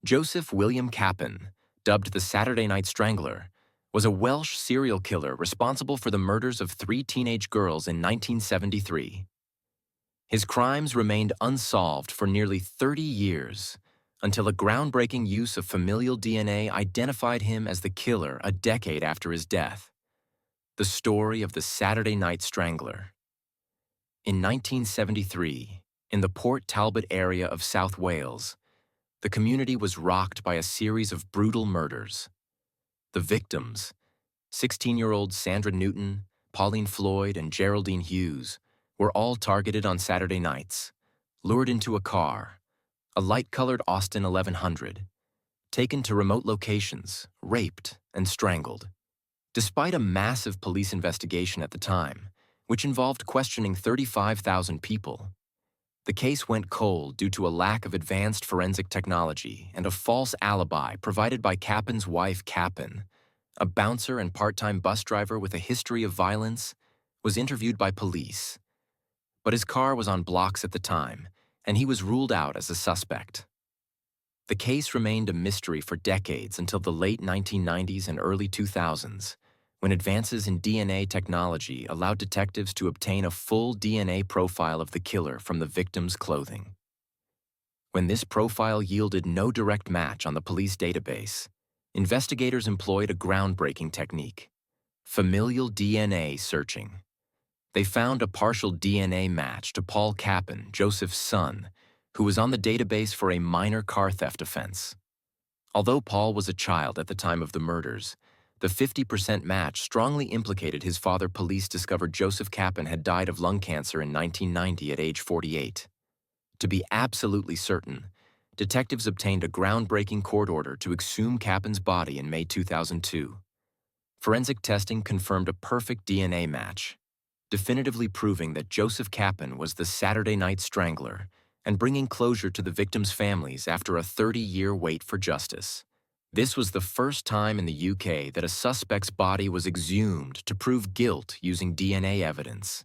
Joseph William Kappen, dubbed the Saturday Night Strangler, was a Welsh serial killer responsible for the murders of three teenage girls in 1973. His crimes remained unsolved for nearly 30 years, until a groundbreaking use of familial DNA identified him as the killer a decade after his death. The story of the Saturday Night Strangler. In 1973, in the Port Talbot area of South Wales, the community was rocked by a series of brutal murders. The victims, 16-year-old Sandra Newton, Pauline Floyd, and Geraldine Hughes, were all targeted on Saturday nights, lured into a car, a light-colored Austin 1100, taken to remote locations, raped, and strangled. Despite a massive police investigation at the time, which involved questioning 35,000 people, the case went cold due to a lack of advanced forensic technology and a false alibi provided by Kappen's wife, Kappen, a bouncer and part-time bus driver with a history of violence, was interviewed by police. But his car was on blocks at the time, and he was ruled out as a suspect. The case remained a mystery for decades until the late 1990s and early 2000s, when advances in DNA technology allowed detectives to obtain a full DNA profile of the killer from the victim's clothing. When this profile yielded no direct match on the police database, investigators employed a groundbreaking technique: familial DNA searching. They found a partial DNA match to Paul Kappen, Joseph's son, who was on the database for a minor car theft offense. Although Paul was a child at the time of the murders, the 50% match strongly implicated his father. Police discovered Joseph Kappen had died of lung cancer in 1990 at age 48. To be absolutely certain, detectives obtained a groundbreaking court order to exhume Kappen's body in May 2002. Forensic testing confirmed a perfect DNA match, definitively proving that Joseph Kappen was the Saturday Night Strangler and bringing closure to the victims' families after a 30-year wait for justice. This was the first time in the UK that a suspect's body was exhumed to prove guilt using DNA evidence.